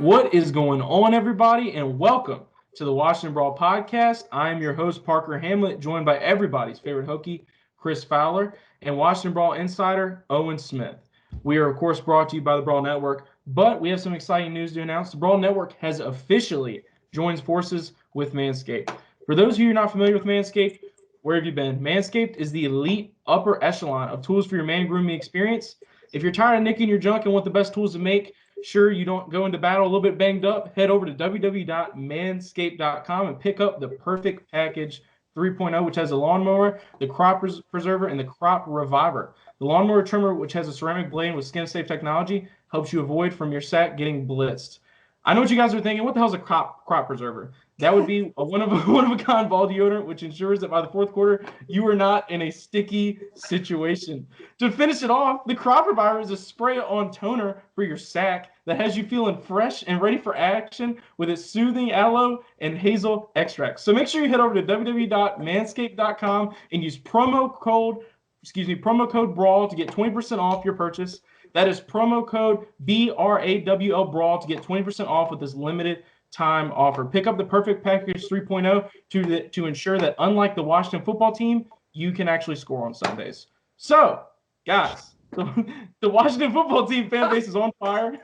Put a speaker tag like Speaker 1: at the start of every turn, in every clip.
Speaker 1: What is going on, everybody, and welcome to the Washington Brawl Podcast. I am your host, Parker Hamlet, joined by everybody's favorite Hokie, Chris Fowler, and Washington Brawl Insider, Owen Smith. We are, of course, brought to you by the Brawl Network, but we have some exciting news to announce. The Brawl Network has officially joined forces with Manscaped. For those of you who are not familiar with Manscaped, where have you been? Manscaped is the elite upper echelon of tools for your man grooming experience. If you're tired of nicking your junk and want the best tools to make sure you don't go into battle a little bit banged up, head over to www.manscaped.com and pick up the Perfect Package 3.0, which has a lawnmower, the crop preserver, and the crop reviver. The lawnmower trimmer, which has a ceramic blade with skin-safe technology, helps you avoid from your sack getting blitzed. I know what you guys are thinking. What the hell is a crop preserver? That would be a one-of-a-kind ball deodorant, which ensures that by the fourth quarter, you are not in a sticky situation. To finish it off, the Crop Reviver is a spray-on toner for your sack that has you feeling fresh and ready for action with its soothing aloe and hazel extract. So make sure you head over to www.manscaped.com and use promo code BRAWL to get 20% off your purchase. That is promo code BRAWL BRAWL to get 20% off with this limited time offer. Pick up the Perfect Package 3.0 to ensure that, unlike the Washington football team, you can actually score on Sundays. So, guys, the Washington football team fan base is on fire.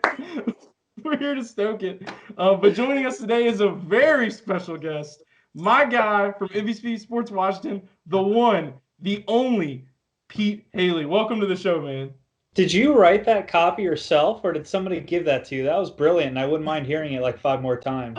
Speaker 1: We're here to stoke it. But joining us today is a very special guest, my guy from NBC Sports Washington, the one, the only, Pete Hailey. Welcome to the show, man.
Speaker 2: Did you write that copy yourself, or did somebody give that to you? That was brilliant, and I wouldn't mind hearing it like 5 more times.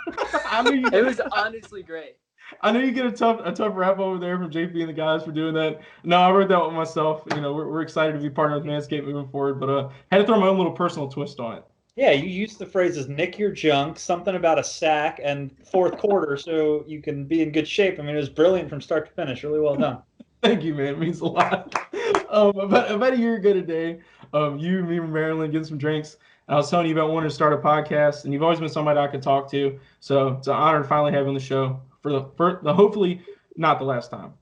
Speaker 3: It was honestly great.
Speaker 1: I know you get a tough rap over there from JP and the guys for doing that. No, I wrote that one myself. You know, we're excited to be partnered with Manscaped moving forward, but had to throw my own little personal twist on it.
Speaker 2: Yeah, you used the phrases "nick your junk," something about a sack, and fourth quarter, so you can be in good shape. I mean, it was brilliant from start to finish. Really well done.
Speaker 1: Thank you, man. It means a lot. About a year ago today, you and me from Maryland getting some drinks. And I was telling you about wanting to start a podcast, and you've always been somebody I could talk to. So it's an honor to finally have you on the show for the hopefully not the last time.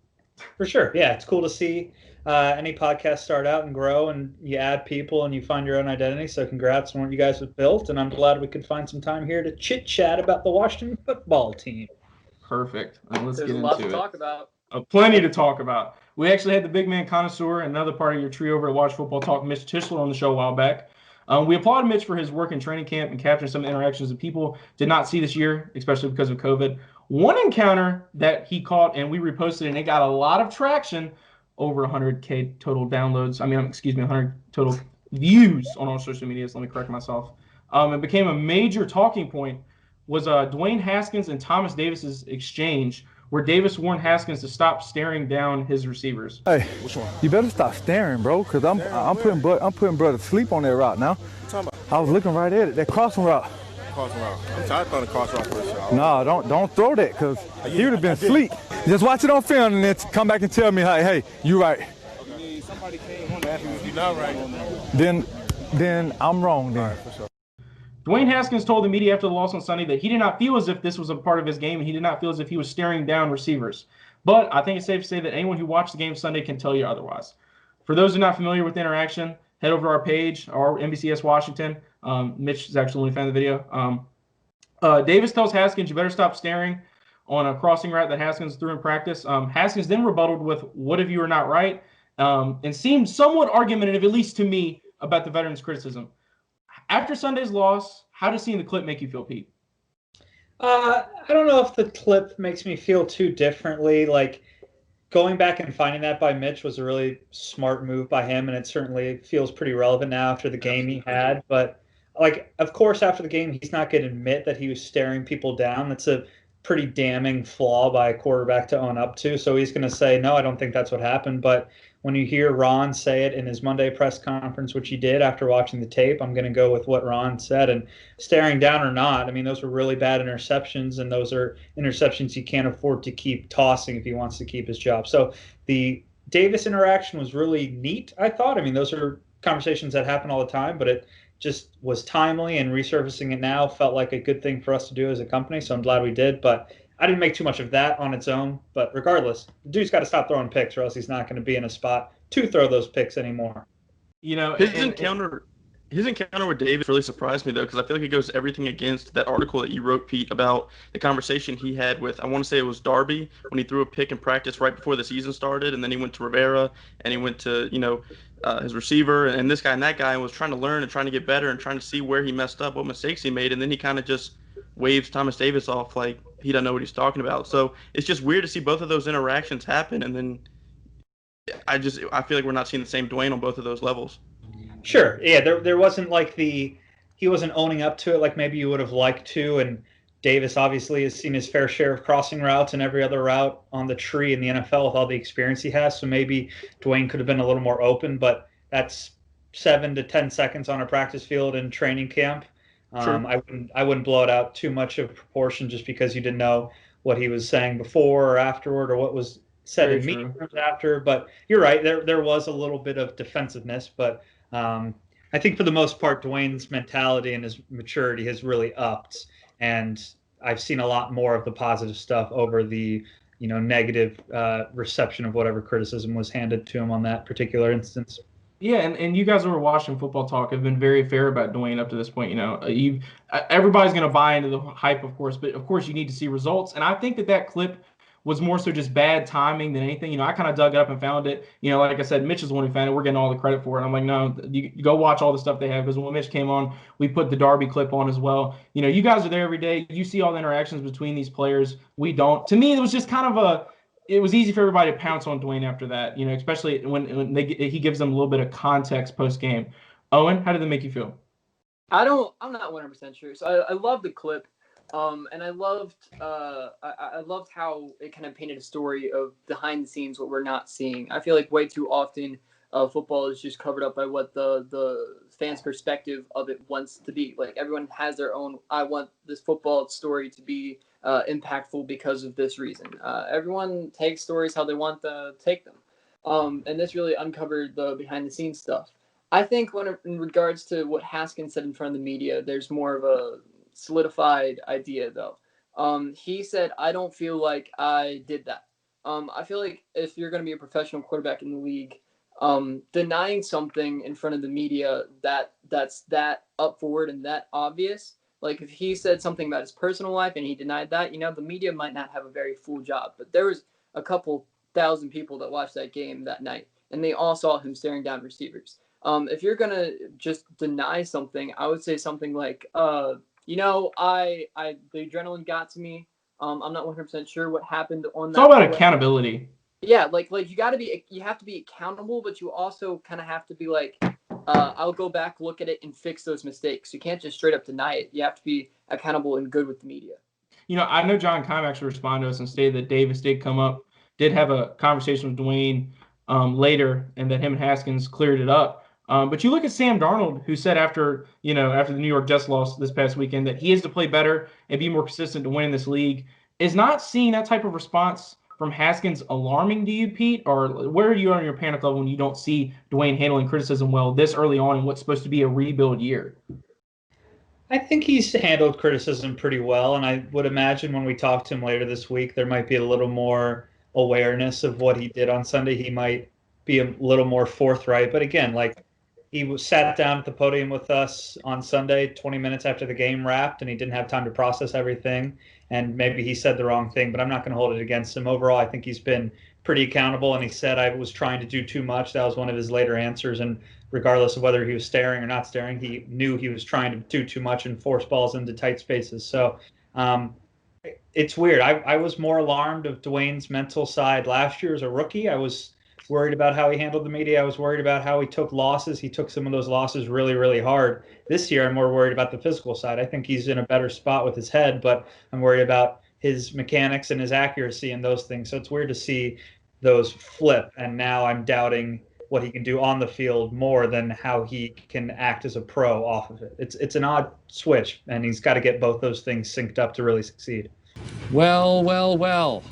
Speaker 2: For sure. Yeah, it's cool to see any podcast start out and grow, and you add people and you find your own identity. So congrats on what you guys have built, and I'm glad we could find some time here to chit-chat about the Washington football team.
Speaker 1: Perfect. Let's
Speaker 3: There's
Speaker 1: get into it.
Speaker 3: a lot to talk about.
Speaker 1: Plenty to talk about. We actually had the big man connoisseur, another part of your trio over at Watch Football Talk, Mitch Tischler, on the show a while back. We applauded Mitch for his work in training camp and capturing some interactions that people did not see this year, especially because of COVID. One encounter that he caught, and we reposted, and it got a lot of traction, over 100K total downloads. 100 total views on all social media. So let me correct myself. It became a major talking point. Was Dwayne Haskins and Thomas Davis's exchange, where Davis warned Haskins to stop staring down his receivers.
Speaker 4: Hey, which one? You better stop staring, bro, because I'm putting brother to sleep on that route now. I was looking right at it, that crossing route.
Speaker 5: Crossing route. I'm tired of throwing the cross route first, y'all.
Speaker 4: No, don't throw that, because he would have been asleep. Just watch it on film and then come back and tell me, hey, you right.
Speaker 5: I mean, somebody came on to ask me if you're not right.
Speaker 4: Then I'm wrong then.
Speaker 5: For sure.
Speaker 1: Dwayne Haskins told the media after the loss on Sunday that he did not feel as if this was a part of his game, and he did not feel as if he was staring down receivers. But I think it's safe to say that anyone who watched the game Sunday can tell you otherwise. For those who are not familiar with the interaction, head over to our page, our NBCS Washington. Mitch is actually the only fan of the video. Davis tells Haskins, you better stop staring on a crossing route that Haskins threw in practice. Haskins then rebutted with, what if you were not right? And seemed somewhat argumentative, at least to me, about the veterans' criticism. After Sunday's loss, how does seeing the clip make you feel, Pete?
Speaker 2: I don't know if the clip makes me feel too differently. Like, going back and finding that by Mitch was a really smart move by him, and it certainly feels pretty relevant now after the game he had. But, like, of course, after the game, he's not going to admit that he was staring people down. That's a pretty damning flaw by a quarterback to own up to. So he's going to say, no, I don't think that's what happened. But when you hear Ron say it in his Monday press conference, which he did after watching the tape, I'm going to go with what Ron said. And staring down or not, I mean, those were really bad interceptions, and those are interceptions he can't afford to keep tossing if he wants to keep his job. So the Davis interaction was really neat, I thought. I mean, those are conversations that happen all the time, but it just was timely, and resurfacing it now felt like a good thing for us to do as a company. So I'm glad we did. But I didn't make too much of that on its own, but regardless, the dude's got to stop throwing picks, or else he's not going to be in a spot to throw those picks anymore.
Speaker 6: You know, his encounter His encounter with Davis really surprised me, though, because I feel like it goes everything against that article that you wrote, Pete, about the conversation he had with, I want to say it was Darby, when he threw a pick in practice right before the season started, and then he went to Rivera, and he went to, his receiver, and this guy and that guy, and was trying to learn and trying to get better and trying to see where he messed up, what mistakes he made, and then he kind of just waves Thomas Davis off like he doesn't know what he's talking about. So it's just weird to see both of those interactions happen, and then I feel like we're not seeing the same Dwayne on both of those levels.
Speaker 2: Sure. Yeah, there wasn't like he wasn't owning up to it like maybe you would have liked to. And Davis obviously has seen his fair share of crossing routes and every other route on the tree in the NFL with all the experience he has. So maybe Dwayne could have been a little more open, but that's 7 to 10 seconds on a practice field in training camp. I wouldn't blow it out too much of proportion just because you didn't know what he was saying before or afterward or what was said in meetings after. But you're right, there was a little bit of defensiveness, but I think for the most part, Dwayne's mentality and his maturity has really upped, and I've seen a lot more of the positive stuff over the negative reception of whatever criticism was handed to him on that particular instance.
Speaker 1: Yeah, and you guys who are watching Football Talk have been very fair about Dwayne up to this point. Everybody's going to buy into the hype, of course, but of course you need to see results. And I think that clip was more so just bad timing than anything. I kind of dug it up and found it. Like I said, Mitch is the one who found it. We're getting all the credit for it. I'm like, no, you go watch all the stuff they have, because when Mitch came on, we put the Darby clip on as well. You guys are there every day. You see all the interactions between these players. We don't. To me, it was just kind of it was easy for everybody to pounce on Dwayne after that, especially when he gives them a little bit of context post game. Owen, how did that make you feel?
Speaker 3: I'm not 100% sure. So I love the clip. And I loved how it kind of painted a story of behind the scenes what we're not seeing. I feel like way too often football is just covered up by what the fans' perspective of it wants to be. Like everyone has their own. I want this football story to be impactful because of this reason. Everyone takes stories how they want to take them, and this really uncovered the behind the scenes stuff. I think in regards to what Haskins said in front of the media, there's more of a solidified idea though. He said, I don't feel like I did that. I feel like if you're going to be a professional quarterback in the league, denying something in front of the media that's that up forward and that obvious, like if he said something about his personal life and he denied that, the media might not have a very full job. But there was a couple thousand people that watched that game that night, and they all saw him staring down receivers. If you're going to just deny something, I would say something like, the adrenaline got to me. I'm not 100% sure what happened on that.
Speaker 1: It's all about accountability.
Speaker 3: Yeah, like you have to be accountable, but you also kind of have to be like, I'll go back, look at it, and fix those mistakes. You can't just straight up deny it. You have to be accountable and good with the media.
Speaker 1: I know John Keim actually responded to us and stated that Davis did have a conversation with Dwayne later, and that him and Haskins cleared it up. But you look at Sam Darnold, who said after the New York Jets loss this past weekend that he has to play better and be more consistent to win in this league. Is not seeing that type of response from Haskins alarming to you, Pete? Or where are you on your panic level when you don't see Dwayne handling criticism well this early on in what's supposed to be a rebuild year?
Speaker 2: I think he's handled criticism pretty well, and I would imagine when we talk to him later this week, there might be a little more awareness of what he did on Sunday. He might be a little more forthright. But again, he sat down at the podium with us on Sunday, 20 minutes after the game wrapped, and he didn't have time to process everything. And maybe he said the wrong thing, but I'm not going to hold it against him. Overall, I think he's been pretty accountable, and he said I was trying to do too much. That was one of his later answers. And regardless of whether he was staring or not staring, he knew he was trying to do too much and force balls into tight spaces. So it's weird. I was more alarmed of Dwayne's mental side last year as a rookie. I was worried about how he handled the media. I was worried about how he took losses. He took some of those losses really, really hard. This year, I'm more worried about the physical side. I think he's in a better spot with his head, but I'm worried about his mechanics and his accuracy and those things. So it's weird to see those flip. And now I'm doubting what he can do on the field more than how he can act as a pro off of it. It's an odd switch, and he's got to get both those things synced up to really succeed.
Speaker 7: Well.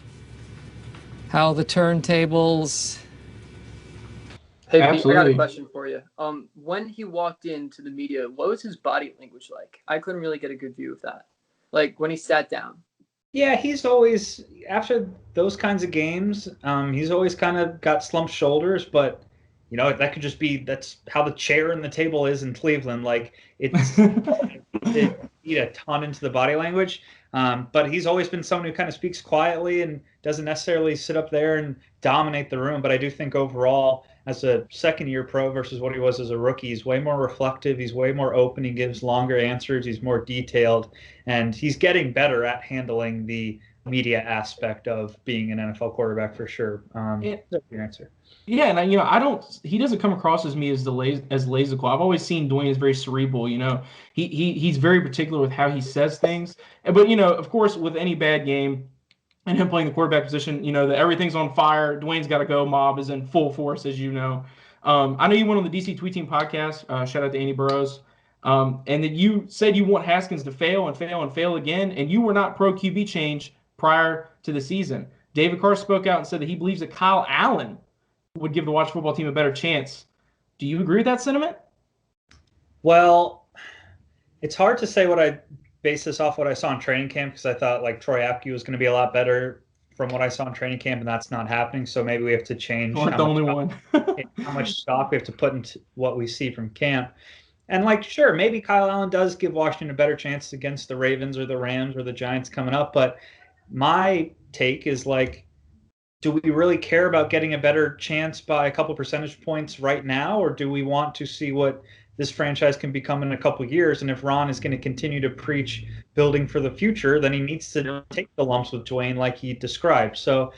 Speaker 7: How the turntables...
Speaker 3: Hey, Pete, I got a question for you. When he walked into the media, what was his body language like? I couldn't really get a good view of that. Like when he sat down.
Speaker 2: Yeah, he's always, after those kinds of games, he's always kind of got slumped shoulders, but that could just be that's how the chair and the table is in Cleveland. Like it's it eat a ton into the body language. But he's always been someone who kind of speaks quietly and doesn't necessarily sit up there and dominate the room. But I do think overall, as a second-year pro versus what he was as a rookie, he's way more reflective. He's way more open. He gives longer answers. He's more detailed, and he's getting better at handling the media aspect of being an NFL quarterback for sure. That's your answer.
Speaker 1: Yeah, and I don't. He doesn't come across as me as lazical. I've always seen Dwayne as very cerebral. He's very particular with how he says things. But of course, with any bad game and him playing the quarterback position, that everything's on fire. Dwayne's got to go. Mob is in full force, as you know. I know you went on the DC Tweet Team podcast. Shout out to Andy Burrows. And that you said you want Haskins to fail and fail and fail again, and you were not pro QB change prior to the season. David Carr spoke out and said that he believes that Kyle Allen would give the Watch football team a better chance. Do you agree with that sentiment?
Speaker 2: Well, it's hard to say what I base this off what I saw in training camp, because I thought like Troy Apke was going to be a lot better from what I saw in training camp, and that's not happening. So maybe we have to change how much stock we have to put into what we see from camp. And sure, maybe Kyle Allen does give Washington a better chance against the Ravens or the Rams or the Giants coming up. But my take is do we really care about getting a better chance by a couple percentage points right now, or do we want to see what this franchise can become in a couple years? And if Ron is going to continue to preach building for the future, then he needs to take the lumps with Dwayne like he described. So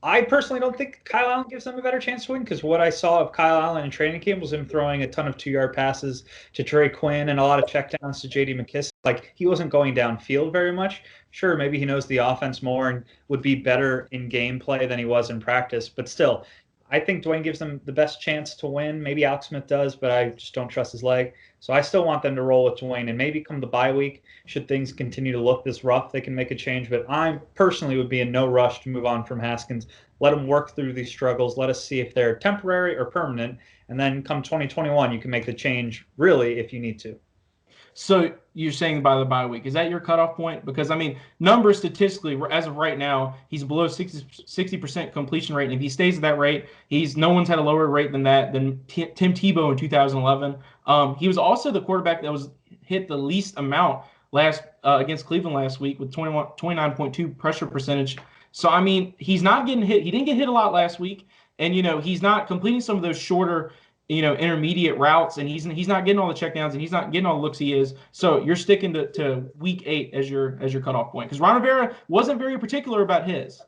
Speaker 2: I personally don't think Kyle Allen gives them a better chance to win, because what I saw of Kyle Allen in training camp was him throwing a ton of 2-yard passes to Trey Quinn and a lot of checkdowns to J.D. McKissic. He wasn't going downfield very much. Sure, maybe he knows the offense more and would be better in gameplay than he was in practice. But still, I think Dwayne gives them the best chance to win. Maybe Alex Smith does, but I just don't trust his leg. So I still want them to roll with Dwayne. And maybe come the bye week, should things continue to look this rough, they can make a change. But I personally would be in no rush to move on from Haskins. Let him work through these struggles. Let us see if they're temporary or permanent. And then come 2021, you can make the change, really, if you need to.
Speaker 1: So you're saying by the bye week. Is that your cutoff point? Because, numbers statistically, as of right now, he's below 60% completion rate. And if he stays at that rate, no one's had a lower rate than that than Tim Tebow in 2011. He was also the quarterback that was hit the least amount against Cleveland last week with 29.2 pressure percentage. So, he's not getting hit. He didn't get hit a lot last week. And, he's not completing some of those shorter intermediate routes, and he's not getting all the checkdowns, and he's not getting all the looks he is. So you're sticking to week 8 as your cutoff point, because Ron Rivera wasn't very particular about his.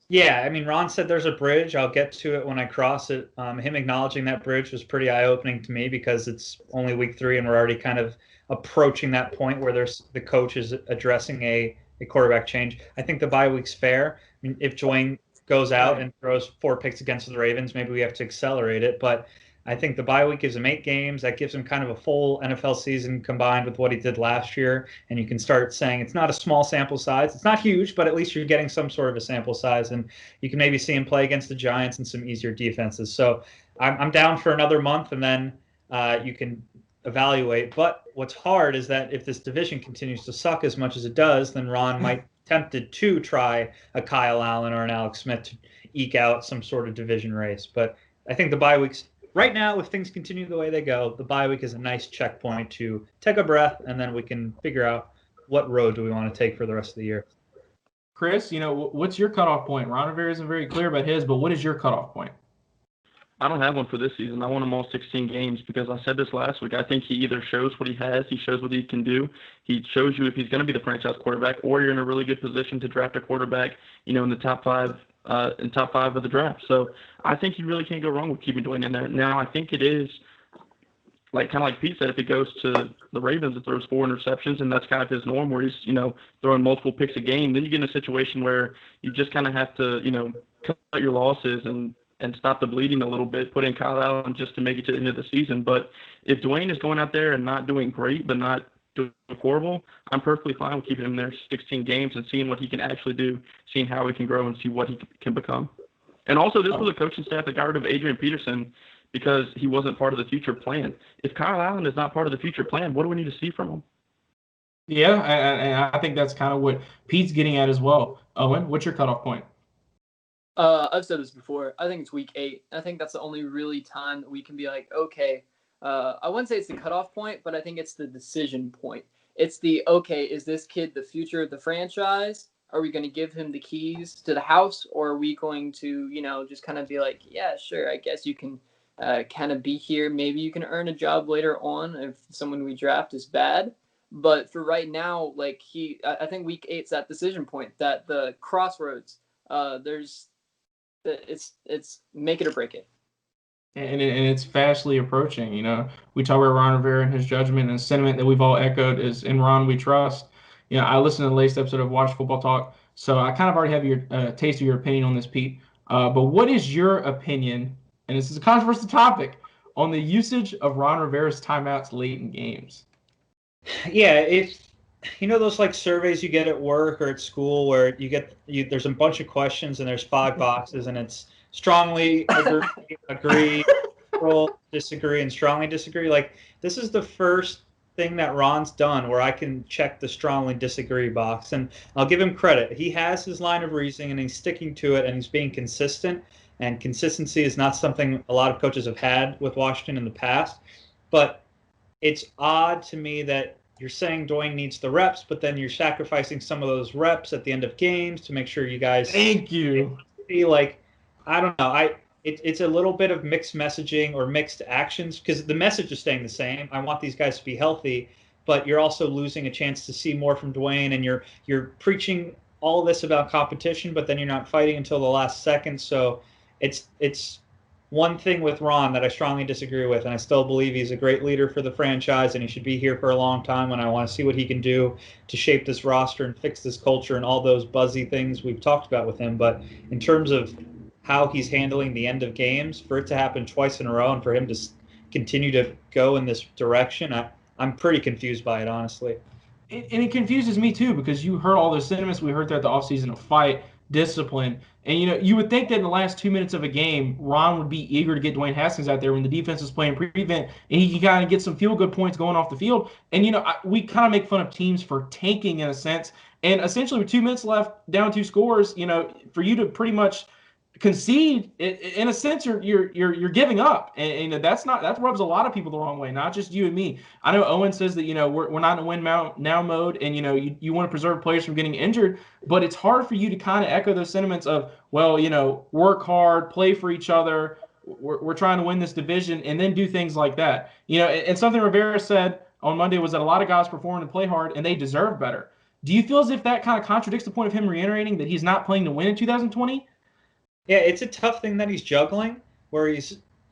Speaker 2: Yeah, Ron said there's a bridge. I'll get to it when I cross it. Him acknowledging that bridge was pretty eye-opening to me, because it's only week 3 and we're already kind of approaching that point where the coach is addressing a quarterback change. I think the bye week's fair. If Dwayne goes out and throws 4 picks against the Ravens, maybe we have to accelerate it, but I think the bye week gives him 8 games. That gives him kind of a full NFL season combined with what he did last year. And you can start saying it's not a small sample size. It's not huge, but at least you're getting some sort of a sample size. And you can maybe see him play against the Giants and some easier defenses. So I'm down for another month, and then you can evaluate. But what's hard is that if this division continues to suck as much as it does, then Ron might be tempted to try a Kyle Allen or an Alex Smith to eke out some sort of division race. But I think the bye week's right now, if things continue the way they go, the bye week is a nice checkpoint to take a breath, and then we can figure out what road do we want to take for the rest of the year.
Speaker 1: Chris, what's your cutoff point? Ron Rivera isn't very clear about his, but what is your cutoff point?
Speaker 6: I don't have one for this season. I want him all 16 games, because I said this last week. I think he either shows what he has, he shows what he can do. He shows you if he's going to be the franchise quarterback, or you're in a really good position to draft a quarterback, in the top 5 of the draft. So I think you really can't go wrong with keeping Dwayne in there. Now, I think it is kind of like Pete said, if he goes to the Ravens and throws 4 interceptions, and that's kind of his norm, where he's, throwing multiple picks a game, then you get in a situation where you just kind of have to, cut your losses and stop the bleeding a little bit, put in Kyle Allen just to make it to the end of the season. But if Dwayne is going out there and not doing great, but not doing horrible, I'm perfectly fine with keeping him there 16 games and seeing what he can actually do, seeing how he can grow and see what he can become. And also, this was a coaching staff that got rid of Adrian Peterson because he wasn't part of the future plan. If Kyle Allen is not part of the future plan, what do we need to see from him?
Speaker 1: Yeah, and I think that's kind of what Pete's getting at as well. Owen, what's your cutoff point?
Speaker 3: I've said this before. I think it's week 8. I think that's the only really time that we can be like, okay, I wouldn't say it's the cutoff point, but I think it's the decision point. It's the, okay, is this kid the future of the franchise? Are we going to give him the keys to the house, or are we going to, just kind of be like, yeah, sure, I guess you can kind of be here. Maybe you can earn a job later on if someone we draft is bad. But for right now, like I think week 8's that decision point, that the crossroads. It's make it or break it.
Speaker 1: And it's fastly approaching. We talk about Ron Rivera and his judgment and sentiment that we've all echoed is in Ron we trust. I listened to the latest episode of Watch Football Talk, so I kind of already have your taste of your opinion on this, Pete. But what is your opinion? And this is a controversial topic on the usage of Ron Rivera's timeouts late in games.
Speaker 2: Yeah, if those like surveys you get at work or at school where there's a bunch of questions and there's 5 boxes and it's strongly agree, disagree, and strongly disagree. Like, this is the first thing that Ron's done where I can check the strongly disagree box, and I'll give him credit. He has his line of reasoning and he's sticking to it and he's being consistent. And consistency is not something a lot of coaches have had with Washington in the past, but it's odd to me that you're saying Dwayne needs the reps, but then you're sacrificing some of those reps at the end of games to make sure you guys.
Speaker 1: Thank you.
Speaker 2: Like, I don't know. It's a little bit of mixed messaging or mixed actions, because the message is staying the same. I want these guys to be healthy, but you're also losing a chance to see more from Dwayne, and you're preaching all this about competition, but then you're not fighting until the last second. So it's one thing with Ron that I strongly disagree with, and I still believe he's a great leader for the franchise and he should be here for a long time, and I want to see what he can do to shape this roster and fix this culture and all those buzzy things we've talked about with him. But in terms of how he's handling the end of games, for it to happen twice in a row and for him to continue to go in this direction, I'm pretty confused by it, honestly.
Speaker 1: And it confuses me too, because you heard all the sentiments we heard throughout the offseason of fight, discipline. And you would think that in the last 2 minutes of a game, Ron would be eager to get Dwayne Haskins out there when the defense is playing prevent, and he can kind of get some feel-good points going off the field. And we kind of make fun of teams for tanking in a sense. And essentially, with 2 minutes left, down 2 scores, for you to pretty much concede, in a sense, you're giving up, and that rubs a lot of people the wrong way, not just you and me. I know Owen says that we're not in a win now mode, and you want to preserve players from getting injured, but it's hard for you to kind of echo those sentiments of, well, work hard, play for each other, we're trying to win this division, and then do things like that. And something Rivera said on Monday was that a lot of guys perform and play hard, and they deserve better. Do you feel as if that kind of contradicts the point of him reiterating that he's not playing to win in 2020?
Speaker 2: Yeah, it's a tough thing that he's juggling, where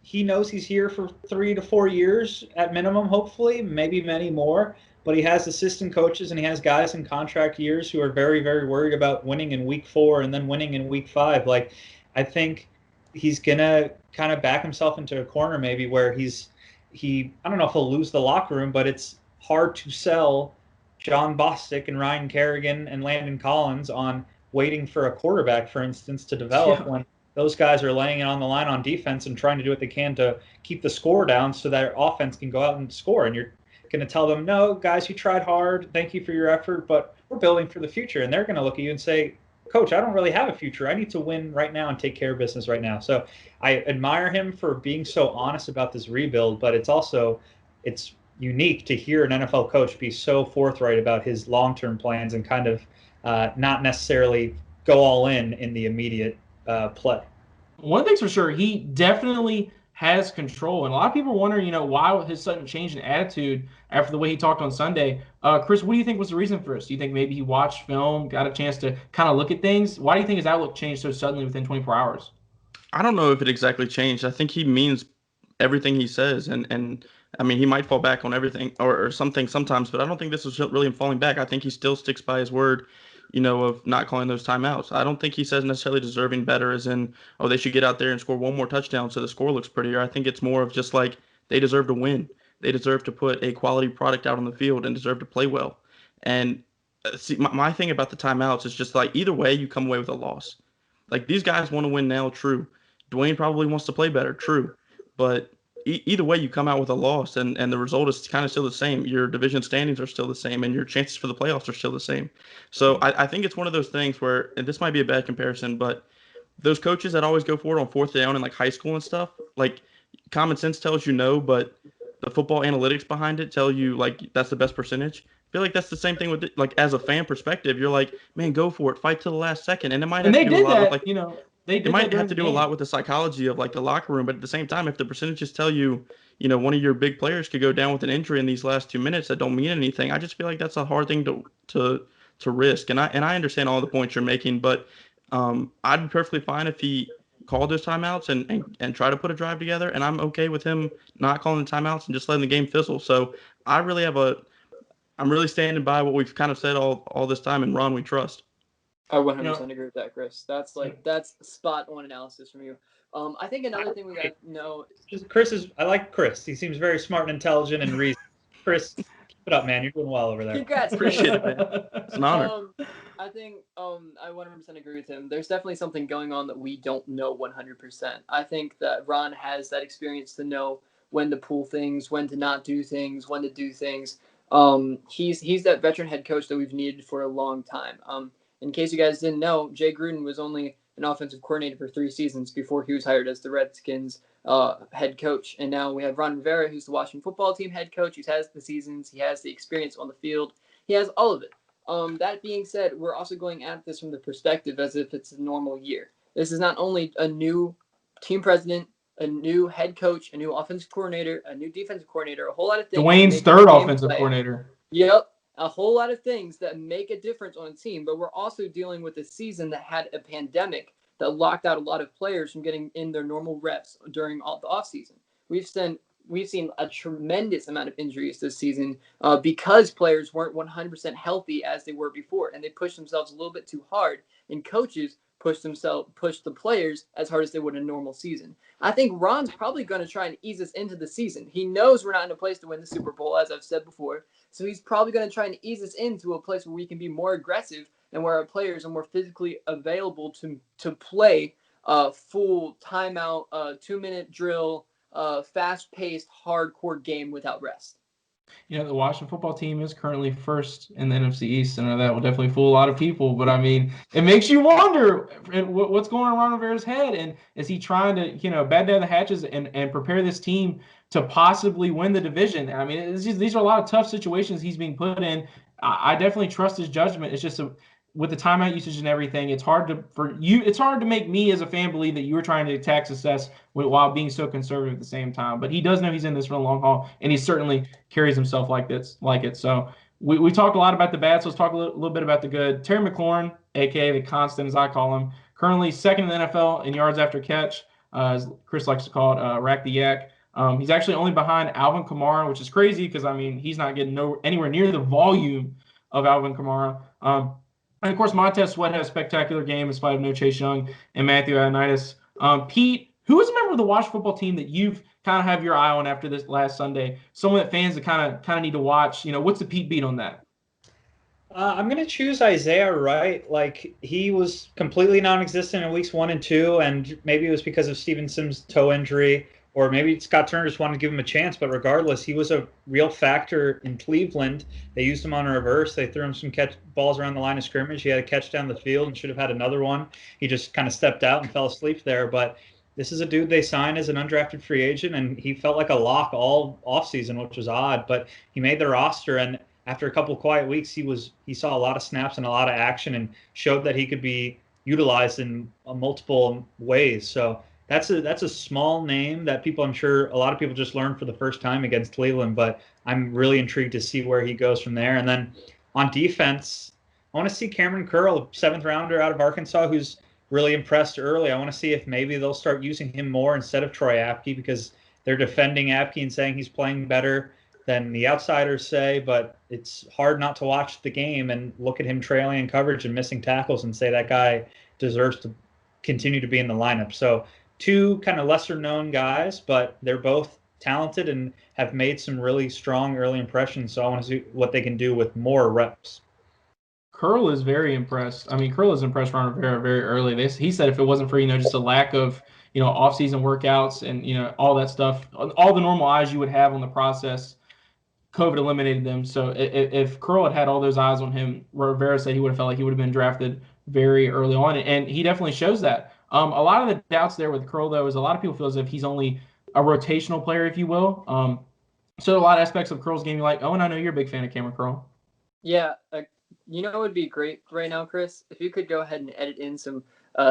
Speaker 2: he knows he's here for 3 to 4 years at minimum, hopefully, maybe many more. But he has assistant coaches and he has guys in contract years who are very, very worried about winning in week 4 and then winning in week 5. Like, I think he's gonna kind of back himself into a corner maybe where I don't know if he'll lose the locker room, but it's hard to sell John Bostic and Ryan Kerrigan and Landon Collins on waiting for a quarterback, for instance, to develop when those guys are laying it on the line on defense and trying to do what they can to keep the score down so that their offense can go out and score. And you're going to tell them, no, guys, you tried hard. Thank you for your effort, but we're building for the future. And they're going to look at you and say, Coach, I don't really have a future. I need to win right now and take care of business right now. So I admire him for being so honest about this rebuild, but it's unique to hear an NFL coach be so forthright about his long-term plans and kind of not necessarily go all in the immediate play.
Speaker 1: One thing's for sure, he definitely has control. And a lot of people are wondering, why his sudden change in attitude after the way he talked on Sunday. Chris, what do you think was the reason for this? Do you think maybe he watched film, got a chance to kind of look at things? Why do you think his outlook changed so suddenly within 24 hours?
Speaker 6: I don't know if it exactly changed. I think he means everything he says. And I mean, he might fall back on everything or something sometimes, but I don't think this is really him falling back. I think he still sticks by his word, of not calling those timeouts. I don't think he says necessarily deserving better as in, oh, they should get out there and score one more touchdown so the score looks prettier. I think it's more of just like they deserve to win. They deserve to put a quality product out on the field and deserve to play well. And see, my thing about the timeouts is just like either way, you come away with a loss. Like these guys want to win now, true. Dwayne probably wants to play better, true. But either way, you come out with a loss, and the result is kind of still the same. Your division standings are still the same, and your chances for the playoffs are still the same. So I think it's one of those things where, and this might be a bad comparison, but those coaches that always go for it on fourth down in like high school and stuff, like common sense tells you no, but the football analytics behind it tell you like that's the best percentage. I feel like that's the same thing with it. Like as a fan perspective, you're like, man, go for it, fight to the last second, and it might
Speaker 1: And
Speaker 6: have to
Speaker 1: they
Speaker 6: do a
Speaker 1: did
Speaker 6: lot with
Speaker 1: that,
Speaker 6: like
Speaker 1: they
Speaker 6: it
Speaker 1: did that
Speaker 6: might have
Speaker 1: during
Speaker 6: to
Speaker 1: the
Speaker 6: do a lot
Speaker 1: game.
Speaker 6: with the psychology of like the locker room, but at the same time, if the percentages tell you, one of your big players could go down with an injury in these last 2 minutes that don't mean anything, I just feel like that's a hard thing to risk. And I understand all the points you're making, but I'd be perfectly fine if he called those timeouts and try to put a drive together, and I'm okay with him not calling the timeouts and just letting the game fizzle. So I really have I'm really standing by what we've kind of said all this time, and Ron we trust.
Speaker 3: I 100% agree with that, Chris. That's spot on analysis from you. I think another thing we got to know.
Speaker 2: I like Chris. He seems very smart and intelligent and reasonable. Chris, keep it up, man. You're doing well over there.
Speaker 3: Congrats,
Speaker 6: Appreciate it, man. It's an honor.
Speaker 3: I think I 100% agree with him. There's definitely something going on that we don't know 100%. I think that Ron has that experience to know when to pull things, when to not do things, when to do things. He's that veteran head coach that we've needed for a long time. In case you guys didn't know, Jay Gruden was only an offensive coordinator for 3 seasons before he was hired as the Redskins head coach. And now we have Ron Rivera, who's the Washington football team head coach. He has the seasons. He has the experience on the field. He has all of it. That being said, we're also going at this from the perspective as if it's a normal year. This is not only a new team president, a new head coach, a new offensive coordinator, a new defensive coordinator, a whole lot of things.
Speaker 1: Dwayne's third offensive coordinator.
Speaker 3: Yep. A whole lot of things that make a difference on a team, but we're also dealing with a season that had a pandemic that locked out a lot of players from getting in their normal reps during the offseason. We've seen a tremendous amount of injuries this season because players weren't 100% healthy as they were before, and they pushed themselves a little bit too hard, and coaches pushed the players as hard as they would in a normal season. I think Ron's probably going to try and ease us into the season. He knows we're not in a place to win the Super Bowl, as I've said before, so he's probably going to try and ease us into a place where we can be more aggressive and where our players are more physically available to play full timeout, 2-minute drill, fast-paced, hardcore game without rest.
Speaker 1: The Washington football team is currently first in the NFC East, and that will definitely fool a lot of people. But I mean, it makes you wonder what's going on in Ron Rivera's head, and is he trying to, batten down the hatches and prepare this team to possibly win the division? I mean, these are a lot of tough situations he's being put in. I definitely trust his judgment. It's just with the timeout usage and everything, it's hard to make me as a fan believe that you were trying to attack success while being so conservative at the same time. But he does know he's in this for the long haul, and he certainly carries himself like it. So we talked a lot about the bad, so let's talk a little bit about the good. Terry McLaurin, aka the constant as I call him, currently second in the NFL in yards after catch, as Chris likes to call it, rack the yak. He's actually only behind Alvin Kamara, which is crazy because he's not getting anywhere near the volume of Alvin Kamara. And of course, Montez Sweat had a spectacular game in spite of no Chase Young and Matthew Ioannidis. Pete, who is a member of the Washington football team that you've kind of have your eye on after this last Sunday? Someone that fans that kind of need to watch. What's the Pete beat on that?
Speaker 2: I'm going to choose Isaiah Wright. Like, he was completely non-existent in weeks 1 and 2, and maybe it was because of Steven Sims' toe injury, or maybe Scott Turner just wanted to give him a chance. But regardless, he was a real factor in Cleveland. They used him on a reverse. They threw him some balls around the line of scrimmage. He had a catch down the field and should have had another one. He just kind of stepped out and fell asleep there. But this is a dude they signed as an undrafted free agent, and he felt like a lock all offseason, which was odd. But he made the roster, and after a couple of quiet weeks, he saw a lot of snaps and a lot of action and showed that he could be utilized in multiple ways. So that's a small name that I'm sure a lot of people just learned for the first time against Cleveland, but I'm really intrigued to see where he goes from there. And then on defense, I want to see Cameron Curl, 7th rounder out of Arkansas, who's really impressed early. I want to see if maybe they'll start using him more instead of Troy Apke, because they're defending Apke and saying he's playing better than the outsiders say, but it's hard not to watch the game and look at him trailing in coverage and missing tackles and say that guy deserves to continue to be in the lineup. So 2 kind of lesser known guys, but they're both talented and have made some really strong early impressions. So I want to see what they can do with more reps.
Speaker 1: Curl is very impressed. I mean, Curl has impressed Ron Rivera very early. He said if it wasn't for, just a lack of, off-season workouts and, all that stuff, all the normal eyes you would have on the process, COVID eliminated them. So if Curl had all those eyes on him, Rivera said he would have felt like he would have been drafted very early on, and he definitely shows that. A lot of the doubts there with Curl, though, is a lot of people feel as if he's only a rotational player, if you will. So a lot of aspects of Curl's game you like. Oh, and I know you're a big fan of Cameron Curl.
Speaker 3: Yeah, you know, it would be great right now, Chris, if you could go ahead and edit in some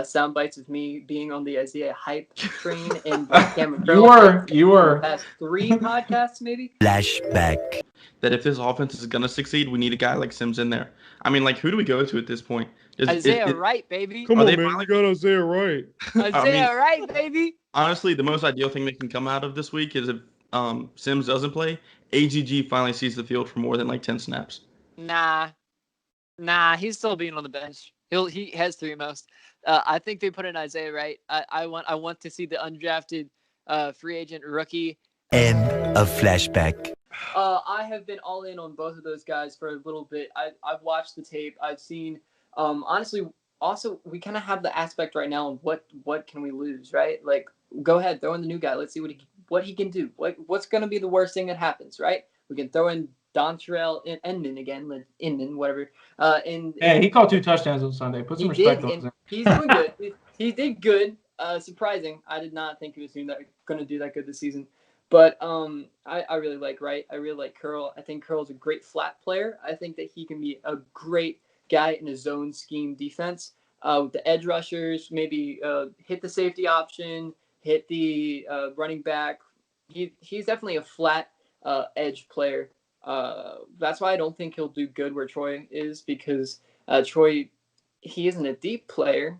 Speaker 3: sound bites of me being on the Isaiah hype train and Cameron Curl.
Speaker 1: You were.
Speaker 3: The past 3 podcasts, maybe.
Speaker 8: Flashback.
Speaker 6: That if this offense is going to succeed, we need a guy like Sims in there. I mean, like, who do we go to at this point?
Speaker 3: Isaiah Wright, baby.
Speaker 5: Come on, man. You got Isaiah Wright.
Speaker 3: Isaiah Wright, baby.
Speaker 6: Honestly, the most ideal thing that can come out of this week is if Sims doesn't play, AGG finally sees the field for more than like 10 snaps.
Speaker 7: Nah, he's still being on the bench. He has 3 most. I think they put in Isaiah Wright. I want to see the undrafted free agent rookie.
Speaker 8: End of flashback.
Speaker 3: I have been all in on both of those guys for a little bit. I've watched the tape. I've seen. Honestly, also we kind of have the aspect right now of what can we lose, right? Like, go ahead, throw in the new guy. Let's see what he can do. What's going to be the worst thing that happens, right? We can throw in Dontrell Inman again, Inman, whatever.
Speaker 1: He called 2 touchdowns on Sunday. Put some respect on him.
Speaker 3: He's doing good. He did good. Surprising. I did not think he was going to do that good this season. But I really like Wright. I really like Curl. I think Curl's a great flat player. I think that he can be a great guy in a zone scheme defense with the edge rushers. Maybe hit the safety option, hit the running back. He's definitely a flat edge player. That's why I don't think he'll do good where Troy is, because Troy, he isn't a deep player,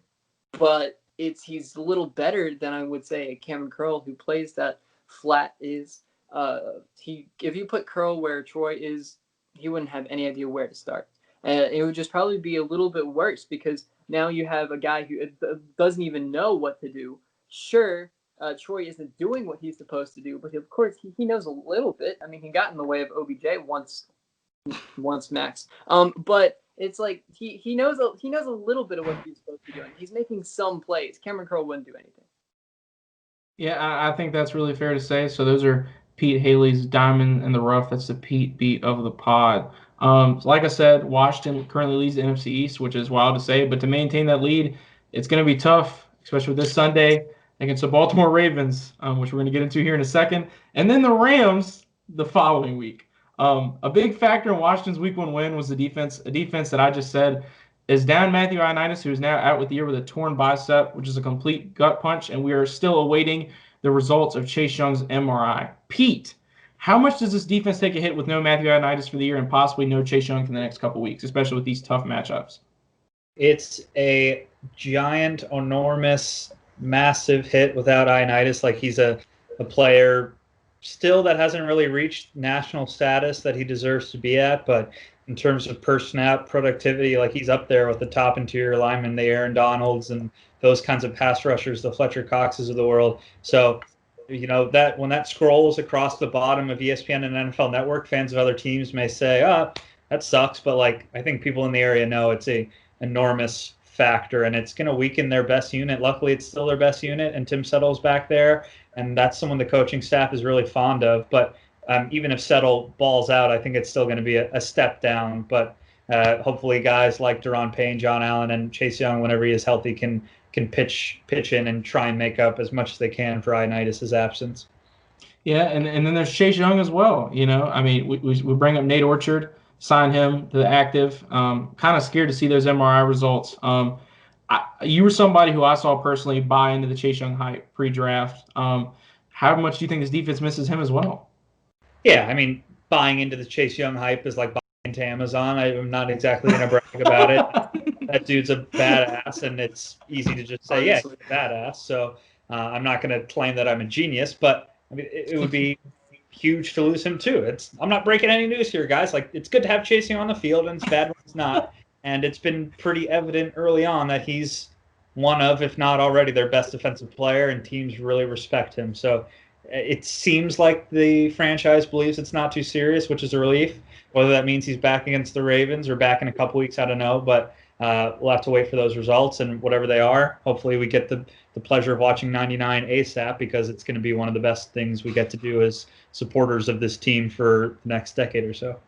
Speaker 3: but he's a little better than I would say Cameron Curl, who plays that flat is. If you put Curl where Troy is, he wouldn't have any idea where to start. It would just probably be a little bit worse, because now you have a guy who doesn't even know what to do. Sure, Troy isn't doing what he's supposed to do, but of course he knows a little bit. I mean, he got in the way of OBJ once max. But it's like he knows a little bit of what he's supposed to be doing. He's making some plays. Cameron Curl wouldn't do anything.
Speaker 1: Yeah, I think that's really fair to say. So those are Pete Hailey's diamond in the rough. That's the Pete beat of the pod. Like I said, Washington currently leads the NFC East, which is wild to say. But to maintain that lead, it's going to be tough, especially this Sunday against the Baltimore Ravens, which we're going to get into here in a second. And then the Rams the following week. A big factor in Washington's Week 1 win was the defense, a defense that I just said is down Matthew Ioannidis, who is now out with the year with a torn bicep, which is a complete gut punch, and we are still awaiting the results of Chase Young's MRI. Pete, how much does this defense take a hit with no Matthew Ioannidis for the year and possibly no Chase Young for the next couple weeks, especially with these tough matchups?
Speaker 2: It's a giant, enormous, massive hit without Ioannidis. Like, he's a player still that hasn't really reached national status that he deserves to be at, but in terms of per snap productivity, like, he's up there with the top interior linemen, the Aaron Donalds and those kinds of pass rushers, the Fletcher Coxes of the world. So, you know, that when that scrolls across the bottom of ESPN and NFL Network, fans of other teams may say, "Oh, that sucks," but like, I think people in the area know it's a enormous factor, and it's going to weaken their best unit. Luckily, it's still their best unit, and Tim Settle's back there, and that's someone the coaching staff is really fond of. But even if Settle balls out, I think it's still going to be a step down. But hopefully guys like Deron Payne, John Allen, and Chase Young, whenever he is healthy, can pitch in and try and make up as much as they can for Ioannidis' absence.
Speaker 1: Yeah, and then there's Chase Young as well. You know, I mean, we bring up Nate Orchard, sign him to the active. Kind of scared to see those MRI results. You were somebody who I saw personally buy into the Chase Young hype pre-draft. How much do you think this defense misses him as well?
Speaker 2: Yeah, I mean, buying into the Chase Young hype is like buying into Amazon. I'm not exactly going to brag about it. That dude's a badass, and it's easy to just say, yeah, he's a badass. So I'm not going to claim that I'm a genius, but I mean, it would be huge to lose him too. I'm not breaking any news here, guys. Like, it's good to have Chase Young on the field, and it's bad when it's not. And it's been pretty evident early on that he's one of, if not already, their best defensive player, and teams really respect him. So it seems like the franchise believes it's not too serious, which is a relief. Whether that means he's back against the Ravens or back in a couple weeks, I don't know. But we'll have to wait for those results, and whatever they are, hopefully we get the pleasure of watching 99 ASAP, because it's going to be one of the best things we get to do as supporters of this team for the next decade or so.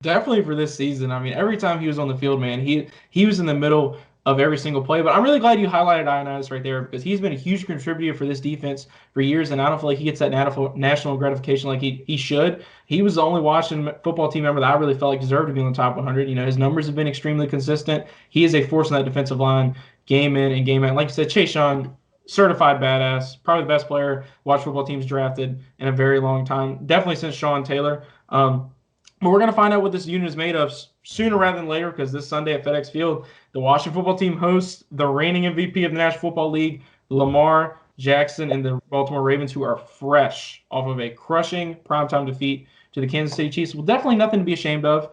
Speaker 1: Definitely for this season. I mean, every time he was on the field, man, he was in the middle of every single play. But I'm really glad you highlighted Ioannidis right there because he's been a huge contributor for this defense for years, and I don't feel like he gets that national gratification like he should. He was the only Washington football team member that I really felt like deserved to be in the top 100. His numbers have been extremely consistent. He is a force on that defensive line, game in and game out. Like you said, Chase Young, certified badass, probably the best player Washington football team's drafted in a very long time, definitely since Sean Taylor. But we're going to find out what this unit is made of sooner rather than later because this Sunday at FedEx Field, the Washington football team hosts the reigning MVP of the National Football League, Lamar Jackson, and the Baltimore Ravens, who are fresh off of a crushing primetime defeat to the Kansas City Chiefs. Well, definitely nothing to be ashamed of.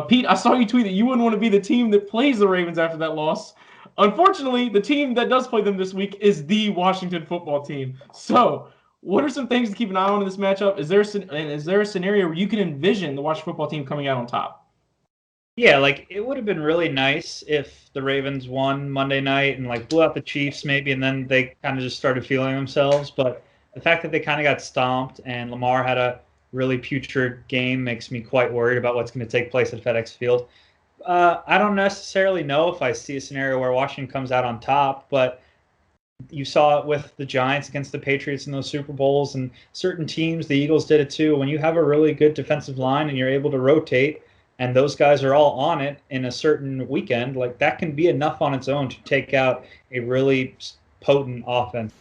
Speaker 1: Pete, I saw you tweet that you wouldn't want to be the team that plays the Ravens after that loss. Unfortunately, the team that does play them this week is the Washington football team. So, what are some things to keep an eye on in this matchup? Is there a scenario where you can envision the Washington football team coming out on top?
Speaker 2: Yeah, like it would have been really nice if the Ravens won Monday night and like blew out the Chiefs maybe, and then they kind of just started feeling themselves. But the fact that they kind of got stomped and Lamar had a really putrid game makes me quite worried about what's going to take place at FedEx Field. I don't necessarily know if I see a scenario where Washington comes out on top, but you saw it with the Giants against the Patriots in those Super Bowls, and certain teams, the Eagles did it too. When you have a really good defensive line and you're able to rotate, and those guys are all on it in a certain weekend, like that can be enough on its own to take out a really potent offense.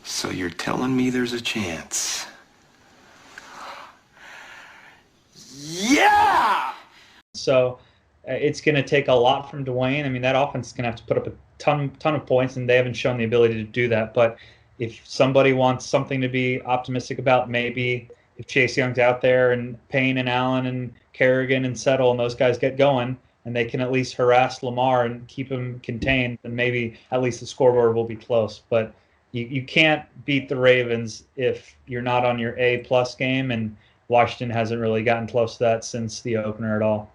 Speaker 9: So you're telling me there's a chance? Yeah!
Speaker 2: So it's going to take a lot from Dwayne. I mean, that offense is going to have to put up a ton of points, and they haven't shown the ability to do that. But if somebody wants something to be optimistic about, maybe if Chase Young's out there and Payne and Allen and Kerrigan and Settle and those guys get going, and they can at least harass Lamar and keep him contained, then maybe at least the scoreboard will be close. But you can't beat the Ravens if you're not on your A-plus game, and Washington hasn't really gotten close to that since the opener at all.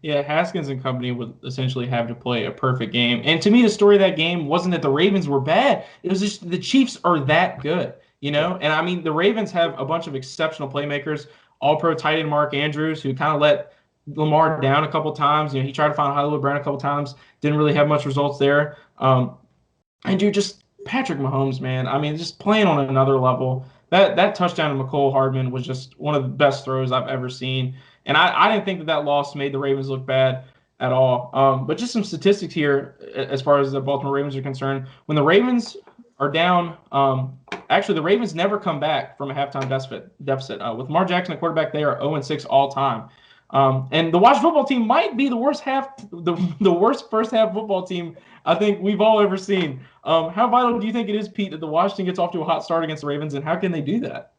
Speaker 1: Yeah, Haskins and company would essentially have to play a perfect game. And to me, the story of that game wasn't that the Ravens were bad. It was just the Chiefs are that good, And I mean, the Ravens have a bunch of exceptional playmakers, all-pro tight end Mark Andrews, who kind of let Lamar down a couple times. He tried to find Hollywood Brown a couple times, didn't really have much results there. Just Patrick Mahomes, man. I mean, just playing on another level. That touchdown to McCole Hardman was just one of the best throws I've ever seen. And I didn't think that loss made the Ravens look bad at all. But just some statistics here as far as the Baltimore Ravens are concerned. When the Ravens are down, actually the Ravens never come back from a halftime deficit. With Lamar Jackson at quarterback, they are 0-6 all time. And the Washington football team might be the worst first half football team I think we've all ever seen. How vital do you think it is, Pete, that the Washington gets off to a hot start against the Ravens, and how can they do that?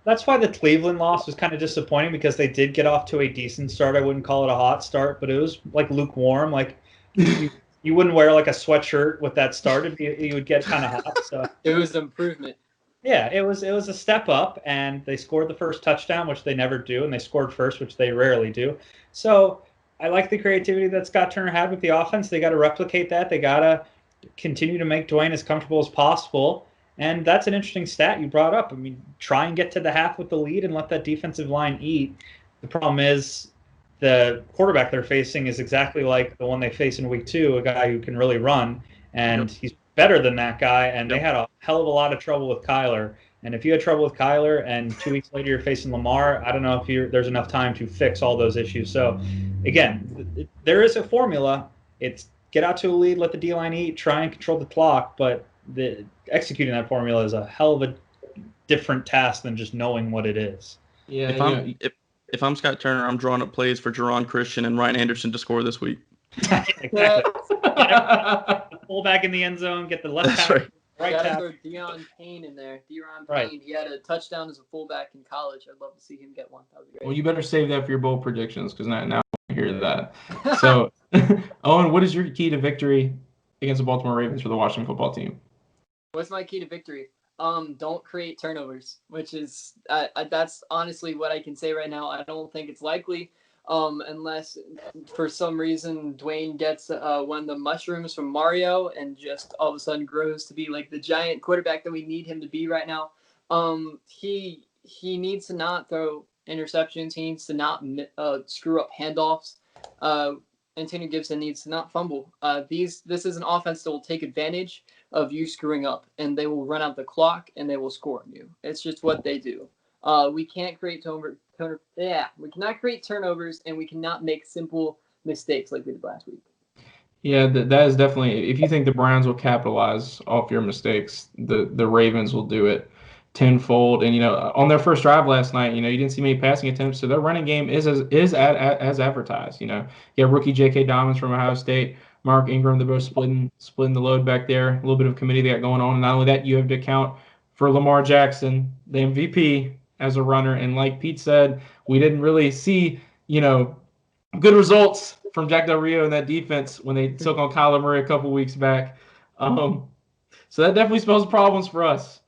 Speaker 2: That's why the Cleveland loss was kind of disappointing, because they did get off to a decent start. I wouldn't call it a hot start, but it was like lukewarm. Like you wouldn't wear like a sweatshirt with that start. You would get kind of hot. So
Speaker 3: it was an improvement.
Speaker 2: Yeah, it was a step up, and they scored the first touchdown, which they never do, and they scored first, which they rarely do. So I like the creativity that Scott Turner had with the offense. They got to replicate that. They got to continue to make Dwayne as comfortable as possible. And that's an interesting stat you brought up. I mean, try and get to the half with the lead and let that defensive line eat. The problem is the quarterback they're facing is exactly like the one they face in week 2, a guy who can really run, and he's better than that guy, and they had a hell of a lot of trouble with Kyler. And if you had trouble with Kyler and 2 weeks later you're facing Lamar, I don't know if there's enough time to fix all those issues. So, again, there is a formula. It's get out to a lead, let the D-line eat, try and control the clock, but executing that formula is a hell of a different task than just knowing what it is.
Speaker 1: Yeah.
Speaker 6: If I'm Scott Turner, I'm drawing up plays for Jerron Christian and Ryan Anderson to score this week.
Speaker 2: Exactly. The fullback in the end zone, get the left tackle, right tackle.
Speaker 3: Deron Payne in there. Deron Payne.
Speaker 2: Right.
Speaker 3: He had a touchdown as a fullback in college. I'd love to see him get one. That would be great.
Speaker 1: Well, you better save that for your bold predictions, because now I hear that. So, Owen, what is your key to victory against the Baltimore Ravens for the Washington football team?
Speaker 3: What's my key to victory? Don't create turnovers, which is that's honestly what I can say right now. I don't think it's likely, unless for some reason Dwayne gets one of the mushrooms from Mario and just all of a sudden grows to be like the giant quarterback that we need him to be right now. He needs to not throw interceptions. He needs to not screw up handoffs. Antonio Gibson needs to not fumble. This is an offense that will take advantage of you screwing up, and they will run out the clock and they will score on you. It's just what they do. We can't create we cannot create turnovers, and we cannot make simple mistakes like we did last week.
Speaker 1: Yeah, that is definitely. If you think the Browns will capitalize off your mistakes, the Ravens will do it tenfold. And on their first drive last night, you didn't see many passing attempts, so their running game is as advertised. You have rookie J.K. Dobbins from Ohio State, Mark Ingram, they're both splitting the load back there. A little bit of committee they got going on. And not only that, you have to account for Lamar Jackson, the MVP, as a runner. And like Pete said, we didn't really see good results from Jack Del Rio and that defense when they took on Kyler Murray a couple weeks back. So that definitely spells problems for us.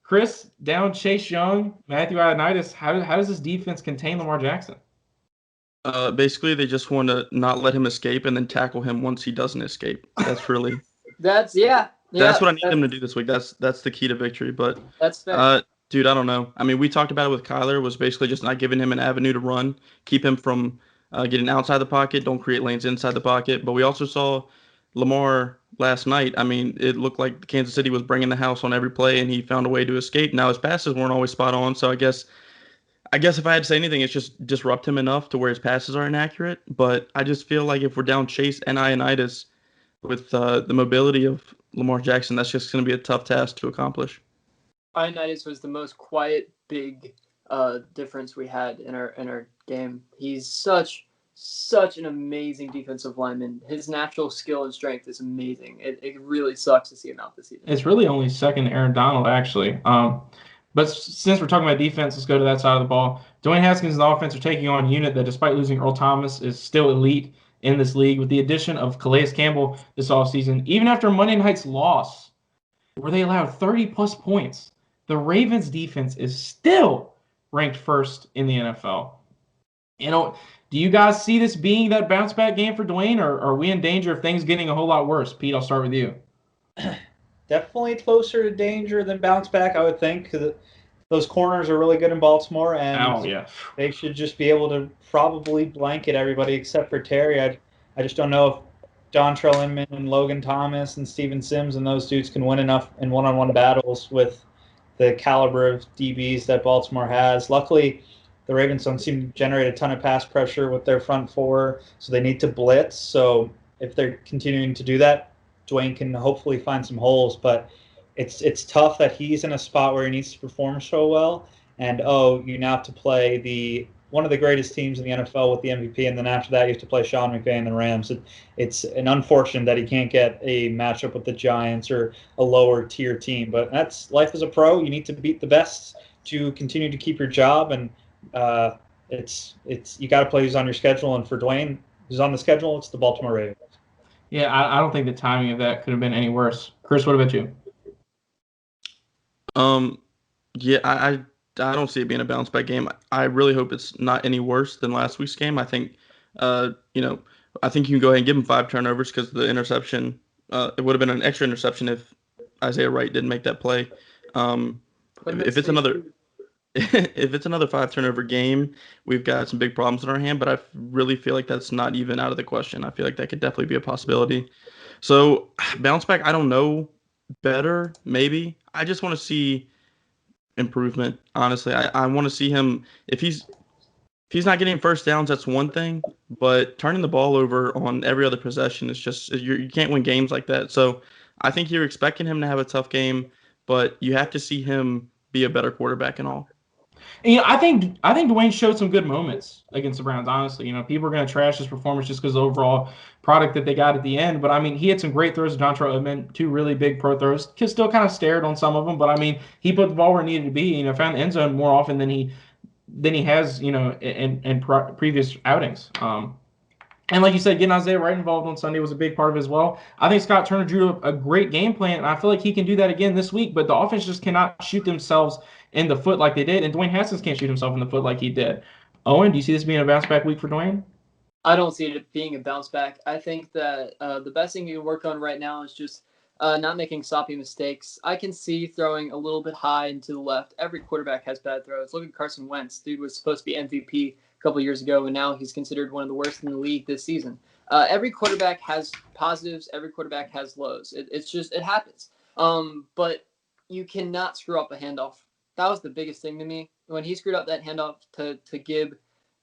Speaker 1: Chris, down Chase Young, Matthew Ioannidis, how does this defense contain Lamar Jackson?
Speaker 6: Basically, they just want to not let him escape and then tackle him once he doesn't escape. That's really
Speaker 3: That's
Speaker 6: what I need them to do this week. That's the key to victory. But
Speaker 3: that's fair.
Speaker 6: Dude, I don't know. I mean, we talked about it with Kyler, was basically just not giving him an avenue to run, keep him from getting outside the pocket, don't create lanes inside the pocket. But we also saw Lamar last night. I mean, it looked like Kansas City was bringing the house on every play, and he found a way to escape. Now, his passes weren't always spot on, so I guess if I had to say anything, it's just disrupt him enough to where his passes are inaccurate. But I just feel like if we're down Chase and Ioannidis with the mobility of Lamar Jackson, that's just going to be a tough task to accomplish.
Speaker 3: Ioannidis was the most quiet, big difference we had in our game. He's such an amazing defensive lineman. His natural skill and strength is amazing. It really sucks to see him out this season.
Speaker 1: It's really only second to Aaron Donald, actually. But since we're talking about defense, let's go to that side of the ball. Dwayne Haskins and the offense are taking on a unit that, despite losing Earl Thomas, is still elite in this league. With the addition of Calais Campbell this offseason, even after Monday night's loss, where they allowed 30-plus points, the Ravens' defense is still ranked first in the NFL. Do you guys see this being that bounce-back game for Dwayne, or are we in danger of things getting a whole lot worse? Pete, I'll start with you.
Speaker 2: Definitely closer to danger than bounce back, I would think, because those corners are really good in Baltimore, and they should just be able to probably blanket everybody except for Terry. I just don't know if Dontrell Inman and Logan Thomas and Steven Sims and those dudes can win enough in one-on-one battles with the caliber of DBs that Baltimore has. Luckily, the Ravens don't seem to generate a ton of pass pressure with their front four, so they need to blitz. So if they're continuing to do that, Dwayne can hopefully find some holes. But it's tough that he's in a spot where he needs to perform so well. And, you now have to play one of the greatest teams in the NFL with the MVP, and then after that you have to play Sean McVay and the Rams. It's an unfortunate that he can't get a matchup with the Giants or a lower tier team, but that's life as a pro. You need to beat the best to continue to keep your job, and you got to play who's on your schedule. And for Dwayne, who's on the schedule, it's the Baltimore Ravens.
Speaker 1: Yeah, I don't think the timing of that could have been any worse. Chris, what about you?
Speaker 6: Yeah, I don't see it being a bounce back game. I really hope it's not any worse than last week's game. I think, I think you can go ahead and give him 5 turnovers because the interception, it would have been an extra interception if Isaiah Wright didn't make that play. If it's another 5 turnover game, we've got some big problems in our hand, but I really feel like that's not even out of the question. I feel like that could definitely be a possibility. So bounce back, I don't know. Better, maybe. I just want to see improvement, honestly. I want to see him, if he's not getting first downs, that's one thing, but turning the ball over on every other possession is just, you can't win games like that. So I think you're expecting him to have a tough game, but you have to see him be a better quarterback and all.
Speaker 1: And, I think Dwayne showed some good moments against the Browns, honestly. People are going to trash his performance just because of the overall product that they got at the end. But, I mean, he had some great throws to Dontrell Inman, 2 really big pro throws. Still kind of stared on some of them. But, I mean, he put the ball where it needed to be. Found the end zone more often than he has, in previous outings. And like you said, getting Isaiah Wright involved on Sunday was a big part of it as well. I think Scott Turner drew a great game plan, and I feel like he can do that again this week. But the offense just cannot shoot themselves in the foot like they did, and Dwayne Haskins can't shoot himself in the foot like he did. Owen, do you see this being a bounce-back week for Dwayne?
Speaker 3: I don't see it being a bounce-back. I think that the best thing you can work on right now is just not making sloppy mistakes. I can see throwing a little bit high and to the left. Every quarterback has bad throws. Look at Carson Wentz. Dude was supposed to be MVP a couple years ago, and now he's considered one of the worst in the league this season. Every quarterback has positives. Every quarterback has lows. It happens. But you cannot screw up a handoff. That was the biggest thing to me when he screwed up that handoff to Gibb.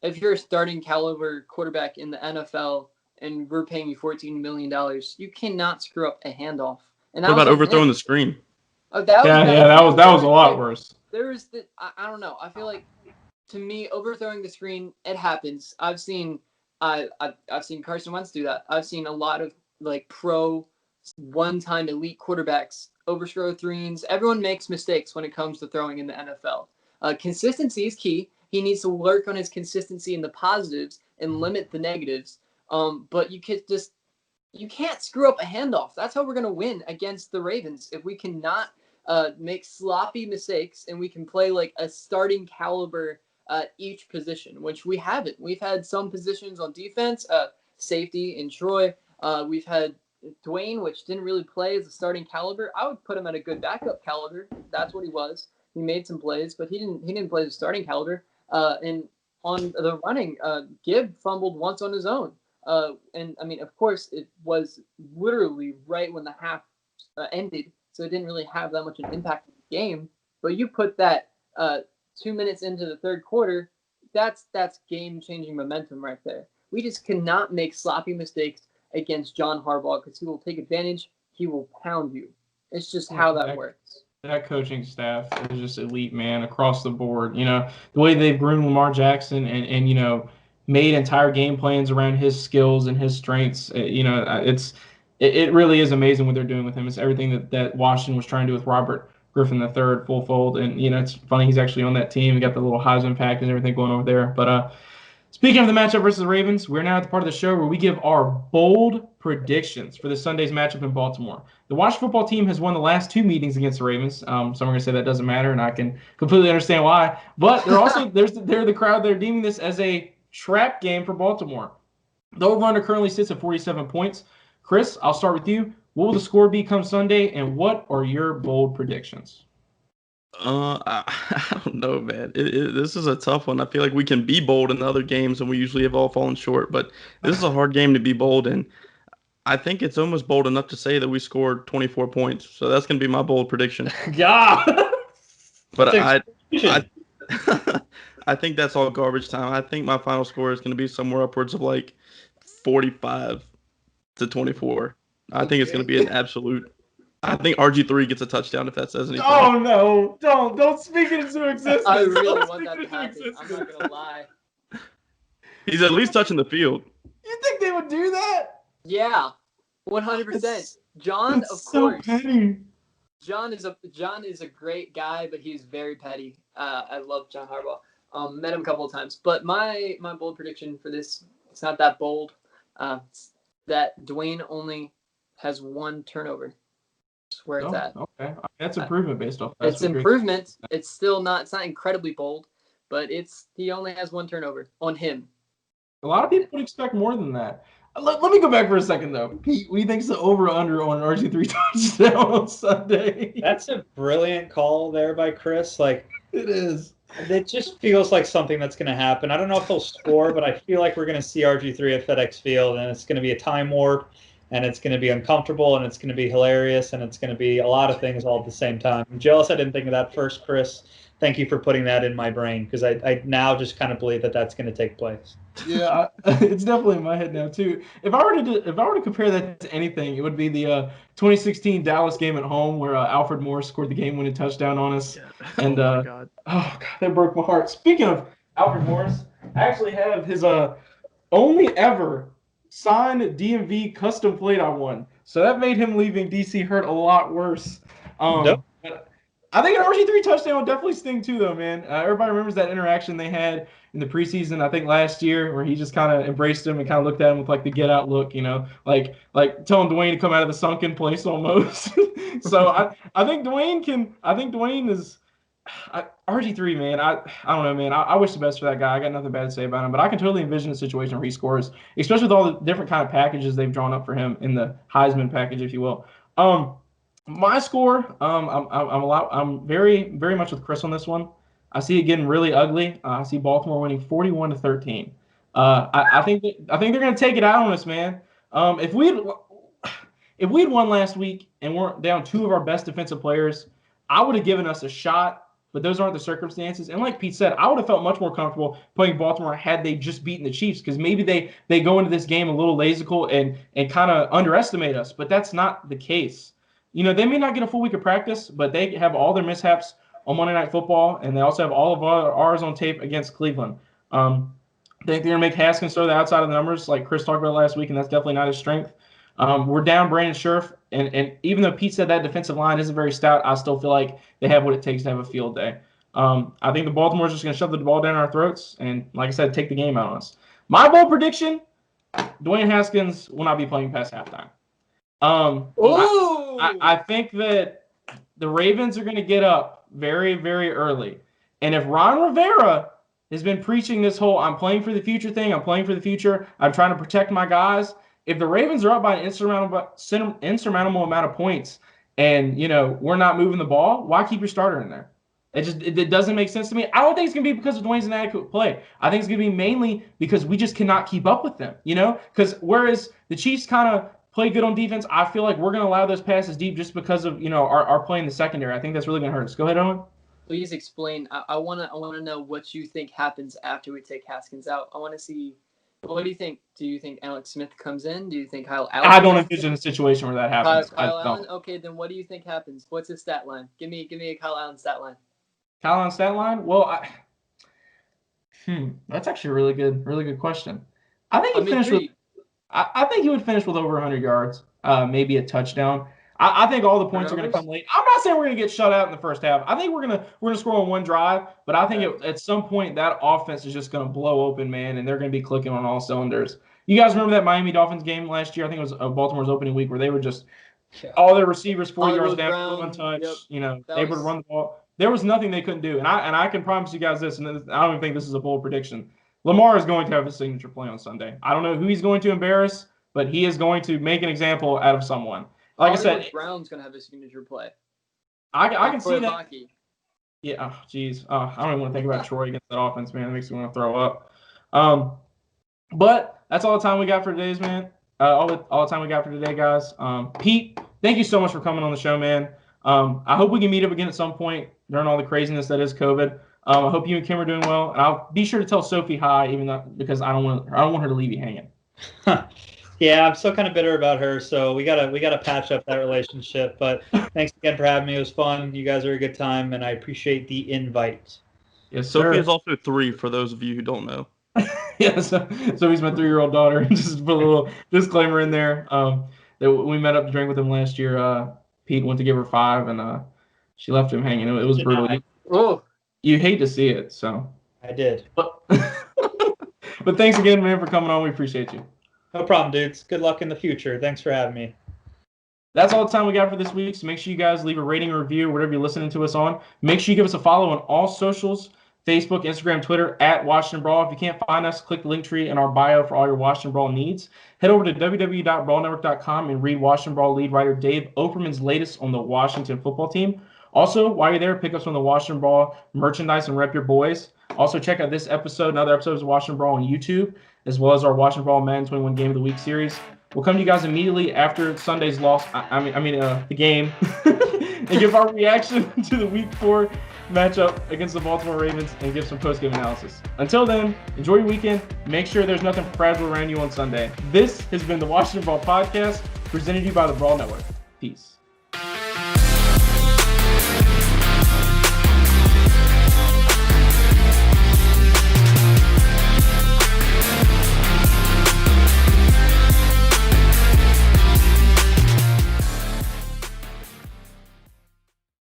Speaker 3: If you're a starting caliber quarterback in the NFL and we're paying you $14 million, you cannot screw up a handoff. And that
Speaker 6: What about
Speaker 3: was
Speaker 6: overthrowing the screen?
Speaker 3: Oh, that
Speaker 1: was a lot worse.
Speaker 3: There was I don't know. I feel like, to me, overthrowing the screen, it happens. I've seen Carson Wentz do that. I've seen a lot of like pro one-time elite quarterbacks overthrow screens. Everyone makes mistakes when it comes to throwing in the NFL. Consistency is key. He needs to work on his consistency in the positives and limit the negatives. But you can't screw up a handoff. That's how we're going to win against the Ravens. If we cannot make sloppy mistakes and we can play like a starting caliber at each position, which we haven't. We've had some positions on defense, safety in Troy. We've had Dwayne, which didn't really play as a starting caliber. I would put him at a good backup caliber. That's what he was. He made some plays, but he didn't play as a starting caliber. And on the running, Gibb fumbled once on his own. And I mean, of course, it was literally right when the half ended, so it didn't really have that much an impact on the game. But you put that 2 minutes into the third quarter, that's game-changing momentum right there. We just cannot make sloppy mistakes against John Harbaugh because he will take advantage. He will pound you. It's just how that works.
Speaker 1: That coaching staff is just elite, man, across the board. You know, the way they've groomed Lamar Jackson and you know, made entire game plans around his skills and his strengths. You know, it really is amazing what they're doing with him. It's everything that Washington was trying to do with Robert Griffin III, full fold. And, you know, it's funny he's actually on that team. We got the little Heisman pack and everything going over there. But speaking of the matchup versus the Ravens, we're now at the part of the show where we give our bold predictions for this Sunday's matchup in Baltimore. The Washington football team has won the last 2 meetings against the Ravens. Some are going to say that doesn't matter, and I can completely understand why. But they're also they're the crowd that are deeming this as a trap game for Baltimore. The over-under currently sits at 47 points. Chris, I'll start with you. What will the score be come Sunday, and what are your bold predictions?
Speaker 6: I don't know, man. This is a tough one. I feel like we can be bold in the other games, and we usually have all fallen short. But this is a hard game to be bold in. I think it's almost bold enough to say that we scored 24 points. So that's going to be my bold prediction.
Speaker 1: God.
Speaker 6: But I think that's all garbage time. I think my final score is going to be somewhere upwards of like 45 to 24. I think it's going to be an absolute. I think RG3 gets a touchdown if that says anything.
Speaker 1: Oh no! Don't speak it into existence.
Speaker 3: I really want that to happen. I'm not gonna lie.
Speaker 6: He's at least touching the field.
Speaker 1: You think they would do that?
Speaker 3: Yeah, 100%. John, of course.
Speaker 1: Petty.
Speaker 3: John is a great guy, but he's very petty. I love John Harbaugh. Met him a couple of times, but my bold prediction for this, it's not that bold. It's that Dwayne only has 1 turnover. That's where it's at.
Speaker 1: Okay, that's improvement based off that.
Speaker 3: It's improvement. It's still not. It's not incredibly bold, but he only has 1 turnover on him.
Speaker 1: A lot of people would expect more than that. Let me go back for a second, though. Pete, what do you think is the over-under on an RG3 touchdown on Sunday?
Speaker 2: That's a brilliant call there by Chris. Like,
Speaker 1: it is.
Speaker 2: It just feels like something that's going to happen. I don't know if he'll score, but I feel like we're going to see RG3 at FedEx Field, and it's going to be a time warp, and it's going to be uncomfortable, and it's going to be hilarious, and it's going to be a lot of things all at the same time. I'm jealous I didn't think of that first, Chris. Thank you for putting that in my brain, because I now just kind of believe that that's going to take place.
Speaker 1: Yeah, it's definitely in my head now too. If I were to compare that to anything, it would be the 2016 Dallas game at home where Alfred Morris scored the game-winning touchdown on us. Yeah. And
Speaker 6: oh god,
Speaker 1: that broke my heart. Speaking of Alfred Morris, I actually have his only ever signed DMV custom plate I won. So that made him leaving DC hurt a lot worse.
Speaker 2: Nope.
Speaker 1: I think an RG3 touchdown would definitely sting too, though, man. Everybody remembers that interaction they had in the preseason, I think last year, where he just kind of embraced him and kind of looked at him with like the get out look, you know, like telling Dwayne to come out of the sunken place almost. So I think Dwayne is RG3, man. I don't know, man. I wish the best for that guy. I got nothing bad to say about him, but I can totally envision a situation where he scores, especially with all the different kind of packages they've drawn up for him in the Heisman package, if you will. My score, I'm very, very much with Chris on this one. I see it getting really ugly. I see Baltimore winning 41-13. I think they're going to take it out on us, man. If we'd won last week and we're down 2 of our best defensive players, I would have given us a shot. But those aren't the circumstances. And like Pete said, I would have felt much more comfortable playing Baltimore had they just beaten the Chiefs, because maybe they go into this game a little lazical and kind of underestimate us. But that's not the case. You know, they may not get a full week of practice, but they have all their mishaps on Monday Night Football, and they also have all of ours on tape against Cleveland. I think they're going to make Haskins throw the outside of the numbers like Chris talked about last week, and that's definitely not his strength. We're down Brandon Scherf, and even though Pete said that defensive line isn't very stout, I still feel like they have what it takes to have a field day. I think the Baltimore's just going to shove the ball down our throats and, like I said, take the game out on us. My bold prediction, Dwayne Haskins will not be playing past halftime. I think that the Ravens are going to get up very, very early. And if Ron Rivera has been preaching this whole I'm playing for the future thing, I'm playing for the future, I'm trying to protect my guys, if the Ravens are up by an insurmountable amount of points and, you know, we're not moving the ball, why keep your starter in there? It doesn't make sense to me. I don't think it's going to be because of Dwayne's inadequate play. I think it's going to be mainly because we just cannot keep up with them, you know? Because whereas the Chiefs kind of play good on defense, I feel like we're going to allow those passes deep just because of, you know, our play in the secondary. I think that's really going to hurt us. Go ahead, Owen.
Speaker 3: Please explain. I wanna know what you think happens after we take Haskins out. I want to see. What do you think? Do you think Alex Smith comes in? Do you think Kyle Allen?
Speaker 1: I don't envision a situation where that happens.
Speaker 3: Kyle Allen? Okay, then what do you think happens? What's his stat line? Give me a Kyle Allen stat line.
Speaker 1: Kyle Allen stat line? Well, that's actually a really good question. I think I think he would finish with over 100 yards, maybe a touchdown. I think all the points are going to come late. I'm not saying we're going to get shut out in the first half. I think we're going to score on one drive, but I think at some point that offense is just going to blow open, man, and they're going to be clicking on all cylinders. You guys remember that Miami Dolphins game last year? I think it was Baltimore's opening week where they were just all their receivers 40 yards down, one touch. Yep. You know, they would run the ball. There was nothing they couldn't do, and I can promise you guys this, and I don't even think this is a bold prediction. Lamar is going to have a signature play on Sunday. I don't know who he's going to embarrass, but he is going to make an example out of someone. Like I said,
Speaker 3: Brown's gonna have a signature play.
Speaker 1: I can see that. Hockey. Yeah. Oh, geez. I don't even want to think about Troy against that offense, man. It makes me want to throw up. But that's all the time we got for today's man. All the time we got for today, guys. Pete, thank you so much for coming on the show, man. I hope we can meet up again at some point during all the craziness that is COVID. I hope you and Kim are doing well, and I'll be sure to tell Sophie hi, even though because I don't want her to leave you hanging.
Speaker 2: Yeah, I'm still kind of bitter about her, so we gotta patch up that relationship. But thanks again for having me. It was fun. You guys are a good time, and I appreciate the invite.
Speaker 6: Yes, Sophie is also 3 for those of you who don't know.
Speaker 1: Yeah, so he's my 3-year-old daughter. Just put a little disclaimer in there. That we met up to drink with him last year. Pete went to give her 5, and she left him hanging. It was brutal. You hate to see it, so.
Speaker 2: I did.
Speaker 1: But thanks again, man, for coming on. We appreciate you.
Speaker 2: No problem, dudes. Good luck in the future. Thanks for having me.
Speaker 1: That's all the time we got for this week. So make sure you guys leave a rating or review, whatever you're listening to us on. Make sure you give us a follow on all socials, Facebook, Instagram, Twitter, at Washington Brawl. If you can't find us, click the link tree in our bio for all your Washington Brawl needs. Head over to www.brawlnetwork.com and read Washington Brawl lead writer Dave Operman's latest on the Washington football team. Also, while you're there, pick up some of the Washington Brawl merchandise and rep your boys. Also, check out this episode and other episodes of Washington Brawl on YouTube, as well as our Washington Brawl Madden 21 Game of the Week series. We'll come to you guys immediately after Sunday's loss. The game, and give our reaction to the Week 4 matchup against the Baltimore Ravens and give some post-game analysis. Until then, enjoy your weekend. Make sure there's nothing fragile around you on Sunday. This has been the Washington Brawl Podcast, presented to you by the Brawl Network. Peace.